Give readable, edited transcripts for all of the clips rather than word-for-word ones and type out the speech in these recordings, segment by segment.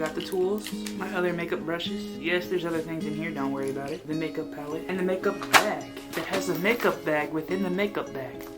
got the tools, my other makeup brushes. Yes, there's other things in here, don't worry about it. The makeup palette and the makeup bag. It has a makeup bag within the makeup bag.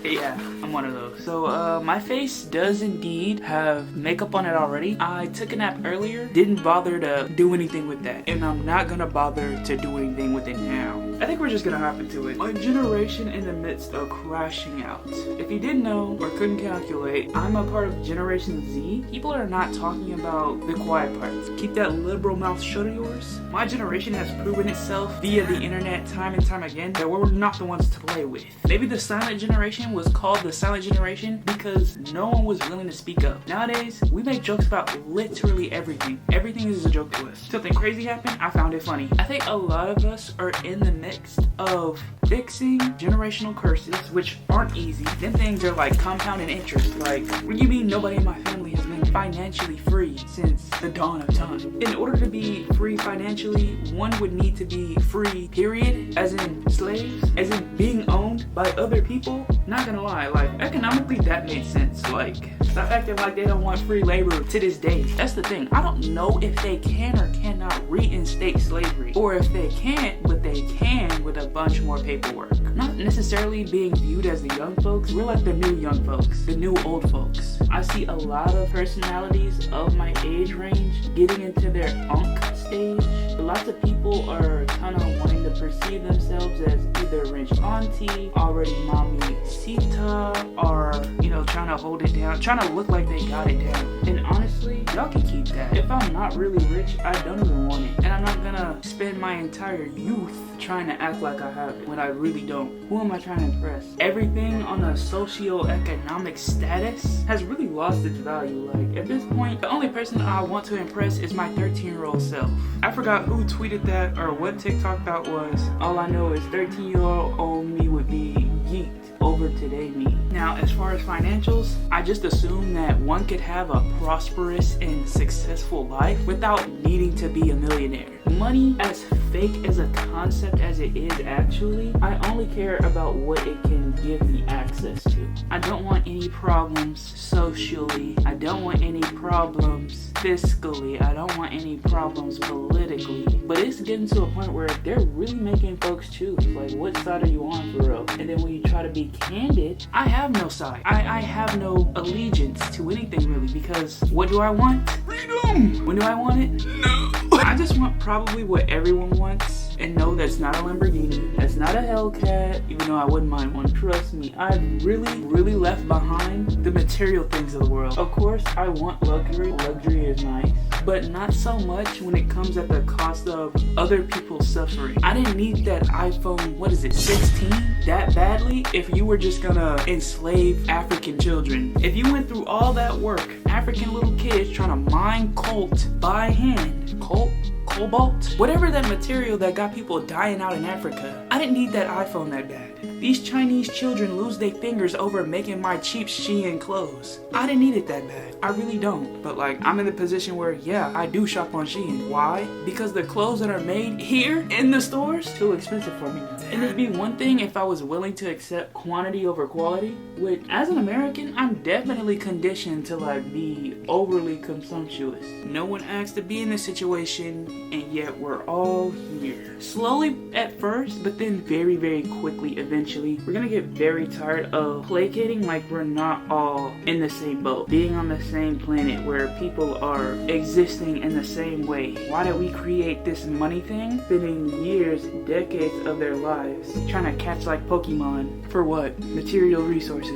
Yeah, I'm one of those. So my face does indeed have makeup on it already. I took a nap earlier, didn't bother to do anything with that, and I'm not gonna bother to do anything with it now. I think we're just gonna hop into it. My generation in the midst of crashing out. If you didn't know or couldn't calculate, I'm a part of Generation Z. People are not talking about the quiet parts. Keep that liberal mouth shut of yours. My generation has proven itself via the internet time and time again that we're not the ones to play with. Maybe the silent generation was called the silent generation because no one was willing to speak up. Nowadays, we make jokes about literally everything. Everything is a joke to us. Something crazy happened, I found it funny. I think a lot of us are in the midst of fixing generational curses, which aren't easy. Them things are like compounding interest. Like, what do you mean nobody in my family has been financially free since the dawn of time? In order to be free financially, one would need to be free, period, as in slaves, as in being owned by other people. Not gonna lie, like, economically that made sense. Like, stop acting like they don't want free labor to this day. That's the thing. I don't know if they can or cannot reinstate slavery, or if they can't, but they can with a bunch more paperwork. Not necessarily being viewed as the young folks. We're like the new young folks, the new old folks. I see a lot of personalities of my age range getting into their unk stage. Lots of people are kind of wanting to perceive themselves as either rich auntie, already mommy Sita, or, you know, trying to hold it down, trying to look like they got it down. And honestly, y'all can keep that. If I'm not really rich, I don't even want it. And I'm not gonna spend my entire youth trying to act like I have it when I really don't. Who am I trying to impress? Everything on a socio-economic status has really lost its value. Like, at this point, the only person I want to impress is my 13-year-old self. I forgot who tweeted that or what TikTok that was. All I know is 13-year-old me would be geeked over today me. Now, as far as financials, I just assume that one could have a prosperous and successful life without needing to be a millionaire. Money, as fake as a concept as it is actually, I only care about what it can give me access to. I don't want any problems socially. I don't want any problems fiscally. I don't want any problems politically. But it's getting to a point where they're really making folks choose. Like, what side are you on for real? And then when you try to be candid, I have no side. I have no allegiance to anything really, because what do I want? Freedom! When do I want it? No! I just want probably what everyone wants, and no, that's not a Lamborghini, that's not a Hellcat, even though I wouldn't mind one. Trust me, I've really left behind the material things of the world. Of course, I want luxury. Luxury is nice, but not so much when it comes at the cost of other people's suffering. I didn't need that iPhone, 16, that badly if you were just gonna enslave African children. If you went through all that work, African little kids trying to mine colt by hand, cobalt, whatever that material that got people dying out in Africa. I didn't need that iPhone that bad. These Chinese children lose their fingers over making my cheap Shein clothes. I didn't need it that bad. I really don't. But like, I'm in the position where, yeah, I do shop on Shein. Why? Because the clothes that are made here in the stores, too expensive for me. And it'd be one thing if I was willing to accept quantity over quality, which as an American, I'm definitely conditioned to like be overly consumptuous. No one asked to be in this situation, and yet we're all here. Slowly at first, but then very quickly eventually, we're gonna get very tired of placating like we're not all in the same boat, being on the same planet where people are existing in the same way. Why did we create this money thing? Spending years, decades of their lives trying to catch like Pokemon for what? Material resources.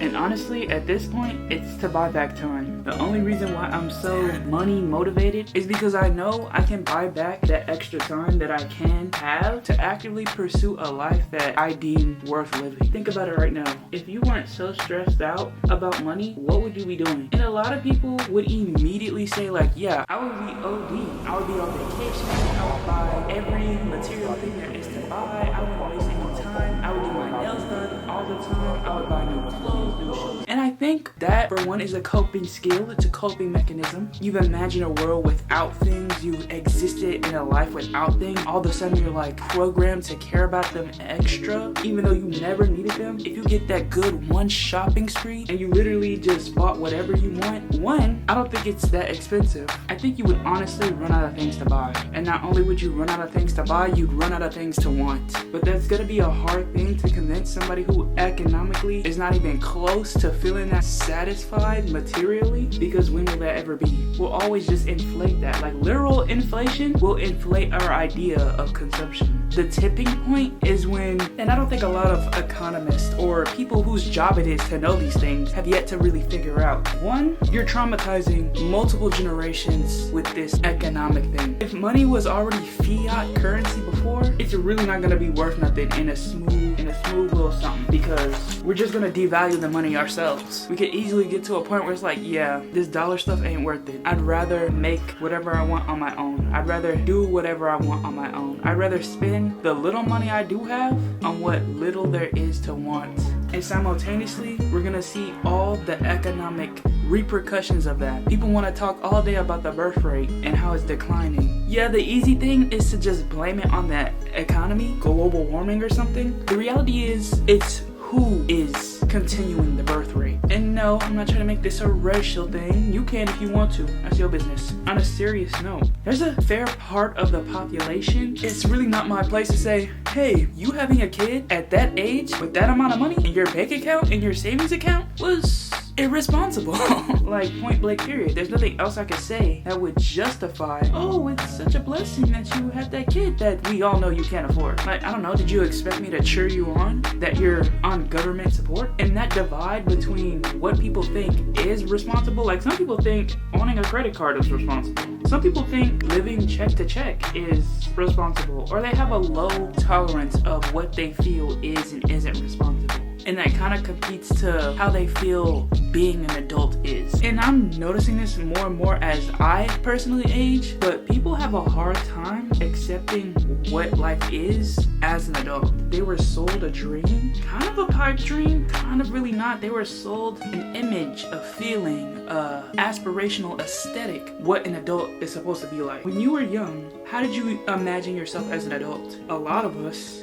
And honestly, at this point, it's to buy back time. The only reason why I'm so money motivated is because I know I can buy back that extra time that I can have to actively pursue a life that I deem worth living. Think about it right now. If you weren't so stressed out about money, what would you be doing? And a lot of people would immediately say like, yeah, I would be OD. I would be on vacation. I would buy every material thing there is to buy. I wouldn't waste any time. I would get my nails done all the time, I would buy new clothes, new shoes. And I think that, for one, is a coping skill. It's a coping mechanism. You've imagined a world without things. You've existed in a life without things. All of a sudden, you're like programmed to care about them extra, even though you never needed them. If you get that good one shopping spree and you literally just bought whatever you want, one, I don't think it's that expensive. I think you would honestly run out of things to buy. And not only would you run out of things to buy, you'd run out of things to want. But that's gonna be a hard thing to convince somebody who economically is not even close to feeling that satisfied materially, because when will that ever be? We'll always just inflate that. Like, literal inflation will inflate our idea of consumption. The tipping point is when, and I don't think a lot of economists or people whose job it is to know these things have yet to really figure out. One, you're traumatizing multiple generations with this economic thing. If money was already fiat currency before, it's really not gonna be worth nothing in a smooth little something, because we're just gonna devalue the money ourselves. We could easily get to a point where it's like, yeah, this dollar stuff ain't worth it. I'd rather make whatever I want on my own. I'd rather do whatever I want on my own. I'd rather spend the little money I do have on what little there is to want. And simultaneously, we're gonna see all the economic repercussions of that. People want to talk all day about the birth rate and how it's declining. Yeah, the easy thing is to just blame it on that economy, global warming or something. The reality is, it's who is continuing the birth rate. And no, I'm not trying to make this a racial thing. You can if you want to. That's your business. On a serious note, there's a fair part of the population. It's really not my place to say, hey, you having a kid at that age with that amount of money in your bank account, in your savings account, was irresponsible. Like, point blank period. There's nothing else I could say that would justify, oh, it's such a blessing that you had that kid that we all know you can't afford. Like, I don't know, did you expect me to cheer you on that you're on government support? And that divide between what people think is responsible, like, some people think owning a credit card is responsible. Some people think living check to check is responsible, or they have a low tolerance of what they feel is and isn't responsible. And that kind of competes to how they feel being an adult is. And I'm noticing this more and more as I personally age, but people have a hard time accepting what life is as an adult. They were sold a dream, kind of a pipe dream, kind of really not. They were sold an image, a feeling, aspirational aesthetic, what an adult is supposed to be like. When you were young, how did you imagine yourself as an adult? A lot of us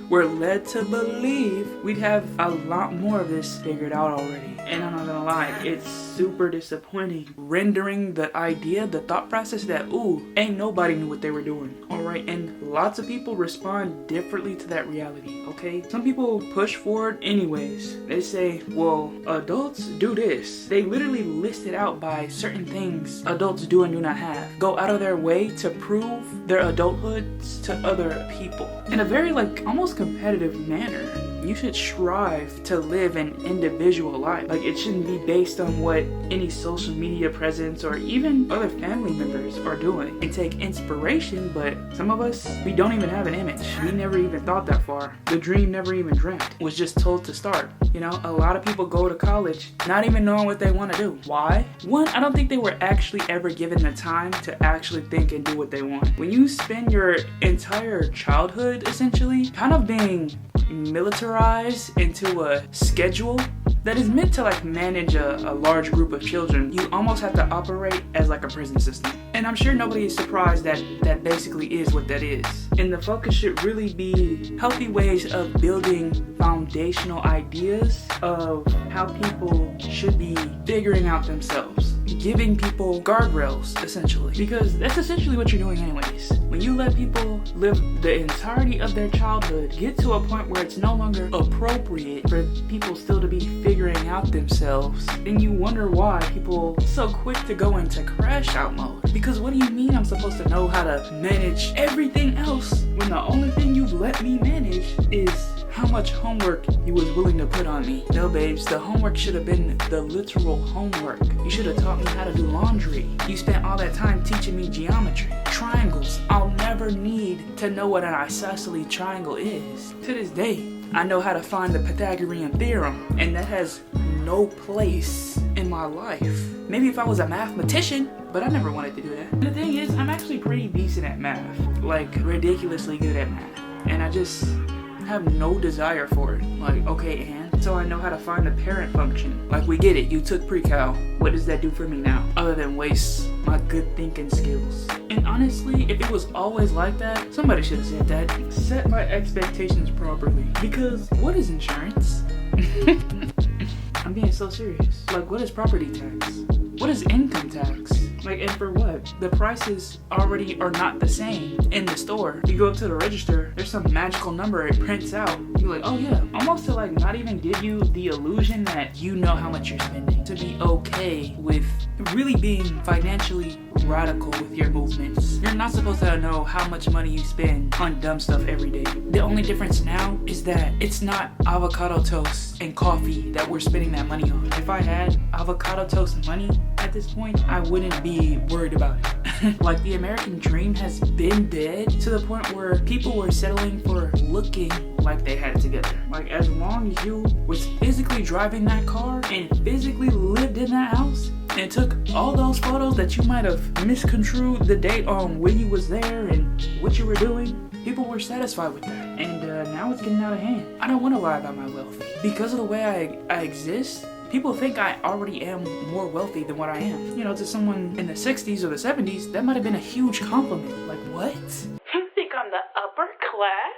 we're led to believe we'd have a lot more of this figured out already. And I'm not gonna lie, it's super disappointing. Rendering the idea, the thought process that, ooh, ain't nobody knew what they were doing. Alright, and lots of people respond differently to that reality, okay? Some people push forward anyways. They say, well, adults do this. They literally list it out by certain things adults do and do not have. Go out of their way to prove their adulthoods to other people. In a very, like, almost competitive manner. You should strive to live an individual life. Like, it shouldn't be based on what any social media presence or even other family members are doing. And take inspiration, but some of us, we don't even have an image. We never even thought that far. The dream never even dreamt. Was just told to start. You know, a lot of people go to college not even knowing what they want to do. Why? One, I don't think they were actually ever given the time to actually think and do what they want. When you spend your entire childhood essentially kind of being militarized into a schedule that is meant to, like, manage a large group of children, you almost have to operate as like a prison system. And I'm sure nobody is surprised that that basically is what that is. And the focus should really be healthy ways of building foundational ideas of how people should be figuring out themselves. Giving people guardrails, essentially. Because that's essentially what you're doing anyways. When you let people live the entirety of their childhood, get to a point where it's no longer appropriate for people still to be figuring out themselves, then you wonder why people are so quick to go into crash out mode. Because what do you mean I'm supposed to know how to manage everything else when the only thing you've let me manage is how much homework you was willing to put on me? No, babes, the homework should have been the literal homework. You should have taught me how to do laundry. You spent all that time teaching me geometry. Triangles. I'll never need to know what an isosceles triangle is. To this day, I know how to find the Pythagorean theorem, and that has no place in my life. Maybe if I was a mathematician, but I never wanted to do that. The thing is, I'm actually pretty decent at math. Like, ridiculously good at math. And I just have no desire for it. Like, okay, and so I know how to find the parent function. Like, we get it, you took pre-cal. What does that do for me now? Other than waste my good thinking skills. And honestly, if it was always like that, somebody should have said that. Set my expectations properly. Because what is insurance? I'm being so serious. Like, what is property tax? What is income tax? Like, and for what? The prices already are not the same in the store. You go up to the register, there's some magical number, it prints out. You're like, oh yeah. Almost to like not even give you the illusion that you know how much you're spending. To be okay with really being financially radical with your movements. You're not supposed to know how much money you spend on dumb stuff every day. The only difference now is that it's not avocado toast and coffee that we're spending that money on. If I had avocado toast money at this point, I wouldn't be worried about it. Like, the American dream has been dead to the point where people were settling for looking like they had it together. Like, as long as you was physically driving that car and physically lived in that house and took all those photos that you might have misconstrued the date on when you was there and what you were doing, people were satisfied with that. And now it's getting out of hand. I don't want to lie about my wealth. Because of the way I exist, people think I already am more wealthy than what I am. You know, to someone in the 60s or the 70s, that might have been a huge compliment. Like, what? You think I'm the upper class?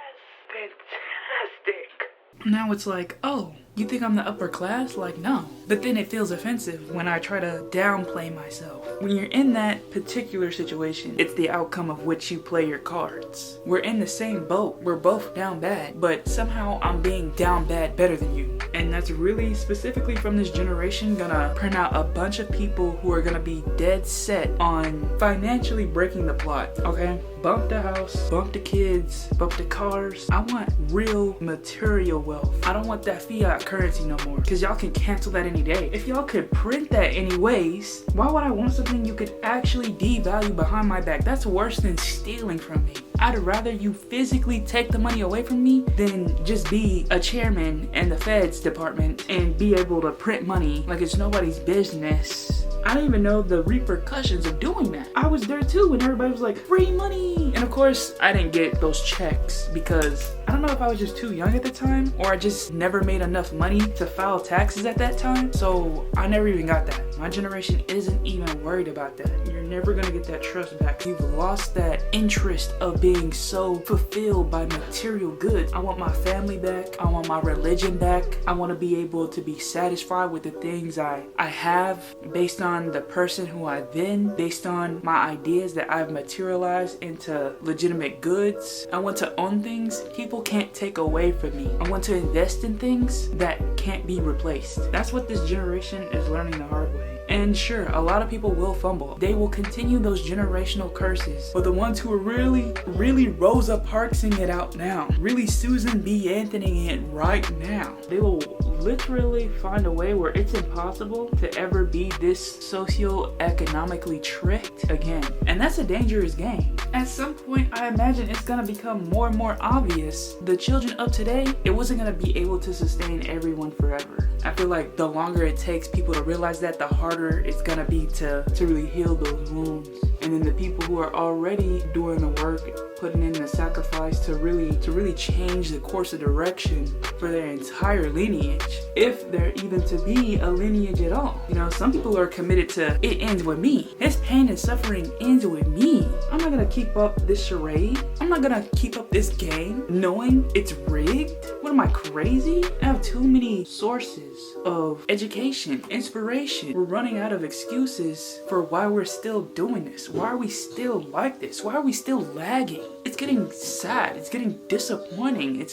Fantastic. Now it's like, oh, you think I'm the upper class? Like, no. But then it feels offensive when I try to downplay myself. When you're in that particular situation, it's the outcome of which you play your cards. We're in the same boat. We're both down bad, but somehow I'm being down bad better than you. And that's really specifically from this generation gonna print out a bunch of people who are gonna be dead set on financially breaking the plot, okay? Bump the house, bump the kids, bump the cars. I want real material wealth. I don't want that fiat currency no more, because y'all can cancel that any day. If y'all could print that anyways, why would I want something you could actually devalue behind my back? That's worse than stealing from me. I'd rather you physically take the money away from me than just be a chairman in the Feds department and be able to print money like it's nobody's business. I don't even know the repercussions of doing that. I was there too when everybody was like, free money. And of course, I didn't get those checks because I don't know if I was just too young at the time or I just never made enough money to file taxes at that time. So I never even got that. My generation isn't even worried about that. You're never gonna get that trust back. You've lost that interest of being so fulfilled by material goods. I want my family back. I want my religion back. I want to be able to be satisfied with the things I have based on the person who I've been, based on my ideas that I've materialized into legitimate goods. I want to own things people can't take away from me. I want to invest in things that can't be replaced. That's what this generation is learning the hard way. And sure, a lot of people will fumble. They will continue those generational curses. But the ones who are really Rosa Parksing it out now, really Susan B. Anthony it right now, they will literally find a way where it's impossible to ever be this socio-economically tricked again. And that's a dangerous game. At some point, I imagine it's gonna become more and more obvious. The children of today, it wasn't gonna be able to sustain everyone forever. I feel like the longer it takes people to realize that, the harder it's gonna be to really heal those wounds. And then the people who are already doing the work, putting in the sacrifice to really change the course of direction for their entire lineage, if there even to be a lineage at all. You know, some people are committed to it ends with me. His pain and suffering ends with me. I'm not gonna keep up this charade. I'm not gonna keep up this game knowing it's rigged. What am I, crazy? I have too many sources of education, inspiration. We're running out of excuses for why we're still doing this. Why are we still like this? Why are we still lagging? It's getting sad. It's getting disappointing.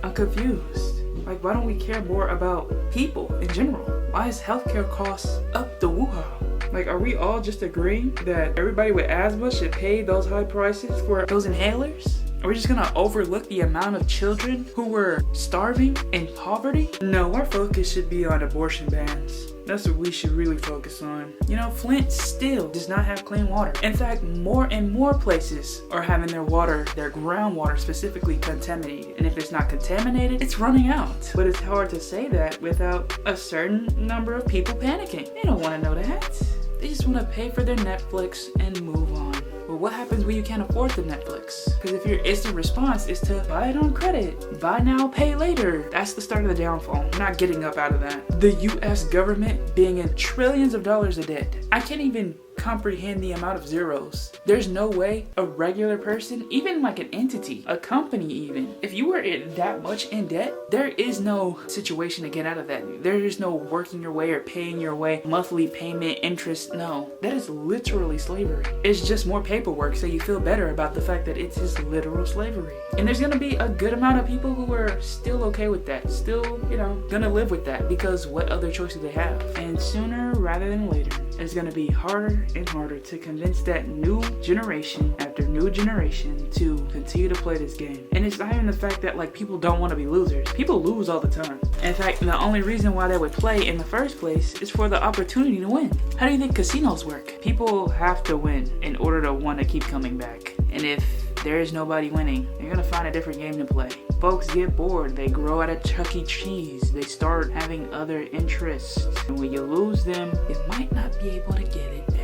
I'm confused. Like, why don't we care more about people in general? Why is healthcare costs up the woo-ha? Like, are we all just agreeing that everybody with asthma should pay those high prices for those inhalers? Are we just gonna overlook the amount of children who were starving in poverty? No, our focus should be on abortion bans. That's what we should really focus on. You know, Flint still does not have clean water. In fact, more and more places are having their water, their groundwater specifically, contaminated. And if it's not contaminated, it's running out. But it's hard to say that without a certain number of people panicking. They don't want to know that. They just want to pay for their Netflix and move on. But what happens when you can't afford the Netflix? Because if your instant response is to buy it on credit, buy now, pay later, that's the start of the downfall. I'm not getting up out of that. The US government being in trillions of dollars of debt. I can't even comprehend the amount of zeros. There's no way a regular person, even like an entity, a company even, if you were in that much in debt, there is no situation to get out of that. There is no working your way or paying your way, monthly payment, interest. No, that is literally slavery. It's just more paperwork so you feel better about the fact that it's just literal slavery. And there's gonna be a good amount of people who are still okay with that, still, gonna live with that, because what other choice do they have? And sooner rather than later, it's gonna be harder and harder to convince that new generation after new generation to continue to play this game. And it's not even the fact that like people don't want to be losers. People lose all the time. In fact, the only reason why they would play in the first place is for the opportunity to win. How do you think casinos work? People have to win in order to want to keep coming back. And if there is nobody winning, you're gonna find a different game to play. Folks get bored, they grow out of Chuck E. Cheese, they start having other interests. And when you lose them, you might not be able to get it back.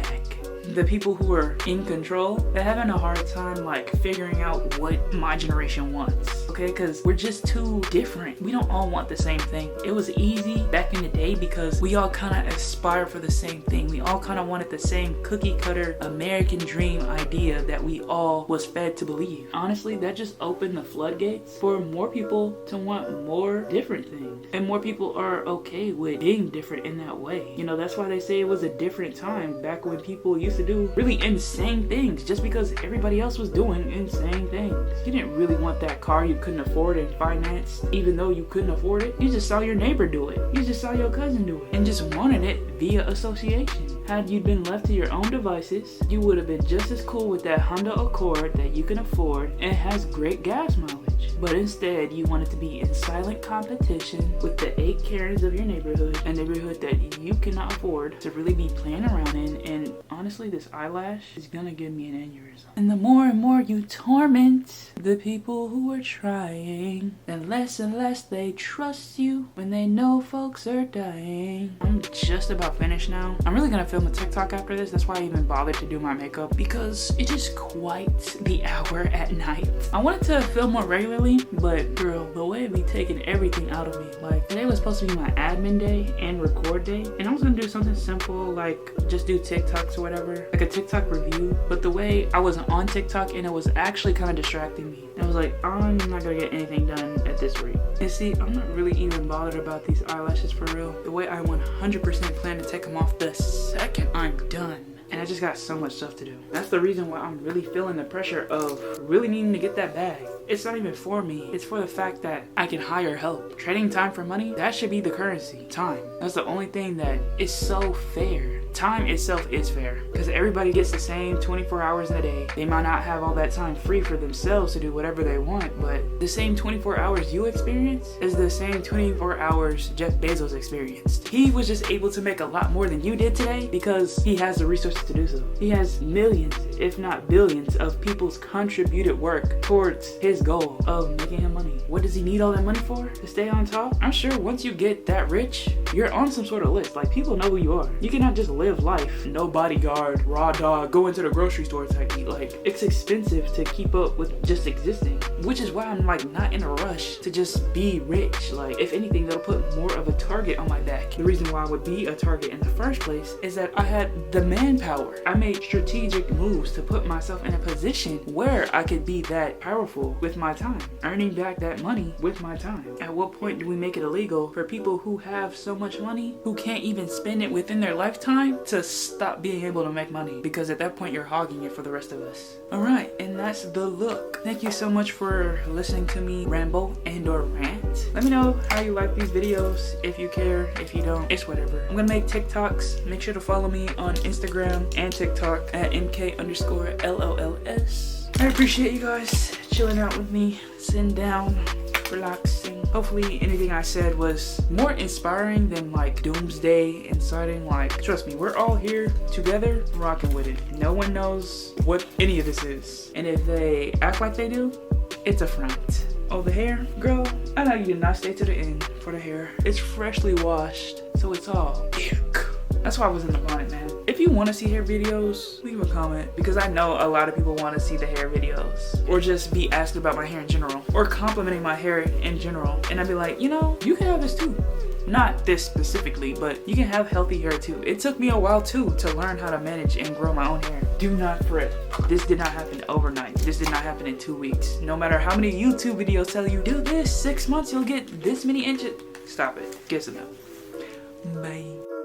The people who are in control, they're having a hard time like figuring out what my generation wants. Okay, because we're just too different. We don't all want the same thing. It was easy back in the day because we all kind of aspire for the same thing. We all kind of wanted the same cookie cutter American dream idea that we all was fed to believe. Honestly, that just opened the floodgates for more people to want more different things. And more people are okay with being different in that way. That's why they say it was a different time back when people used to do really insane things just because everybody else was doing insane things. You didn't really want that car you couldn't afford and finance, even though you couldn't afford it. You just saw your neighbor do it. You just saw your cousin do it and just wanted it via association. Had you been left to your own devices, you would have been just as cool with that Honda Accord that you can afford and has great gas mileage. But instead, you wanted to be in silent competition with the 8 Karens of your neighborhood, a neighborhood that you cannot afford to really be playing around in. And honestly, this eyelash is gonna give me an aneurysm. And the more and more you torment the people who are trying, then less and less they trust you when they know folks are dying. I'm just about finished now. I'm really gonna film a TikTok after this. That's why I even bothered to do my makeup, because it is quite the hour at night. I wanted to film more regularly, but girl, the way it be taking everything out of me. Like, today was supposed to be my admin day and record day, and I was gonna do something simple like just do TikToks or whatever, like a TikTok review. But the way I wasn't on TikTok and it was actually kind of distracting me, and I was like, I'm not gonna get anything done at this rate. And see, I'm not really even bothered about these eyelashes for real. The way I 100% plan to take them off the second I'm done. And I just got so much stuff to do. That's the reason why I'm really feeling the pressure of really needing to get that bag. It's not even for me. It's for the fact that I can hire help. Trading time for money, that should be the currency. Time. That's the only thing that is so fair. Time itself is fair because everybody gets the same 24 hours in a day. They might not have all that time free for themselves to do whatever they want, but the same 24 hours you experience is the same 24 hours Jeff Bezos experienced. He was just able to make a lot more than you did today because he has the resources to do so. He has millions, if not billions, of people's contributed work towards his goal of making him money. What does he need all that money for? To stay on top? I'm sure once you get that rich, you're on some sort of list. Like, people know who you are. You cannot just live life, no bodyguard, raw dog, go into the grocery store type beat. Like, it's expensive to keep up with just existing, which is why I'm like not in a rush to just be rich. Like, if anything, that'll put more of a target on my back. The reason why I would be a target in the first place is that I had the manpower. I made strategic moves to put myself in a position where I could be that powerful with my time, earning back that money with my time. At what point do we make it illegal for people who have so much money, who can't even spend it within their lifetime, to stop being able to make money? Because at that point, you're hogging it for the rest of us. Alright, and that's the look. Thank you so much for listening to me ramble and or rant. Let me know how you like these videos. If you care, if you don't, it's whatever. I'm gonna make TikToks. Make sure to follow me on Instagram and TikTok at MK_LOLS. I appreciate you guys chilling out with me, sitting down, relaxing. Hopefully anything I said was more inspiring than like doomsday inciting. Like, trust me, we're all here together rocking with it. No one knows what any of this is, and if they act like they do, it's a front. Oh, the hair? Girl, I know you did not stay to the end for the hair. It's freshly washed, so it's all ick. That's why I was in the bonnet, man. If if you want to see hair videos, leave a comment, because I know a lot of people want to see the hair videos, or just be asked about my hair in general, or complimenting my hair in general. And I'd be like, you know, you can have this too. Not this specifically, but you can have healthy hair too. It took me a while too to learn how to manage and grow my own hair. Do not fret. This did not happen overnight. This did not happen in 2 weeks. No matter how many YouTube videos tell you, do this, 6 months you'll get this many inches. Stop it. Get some help. Bye.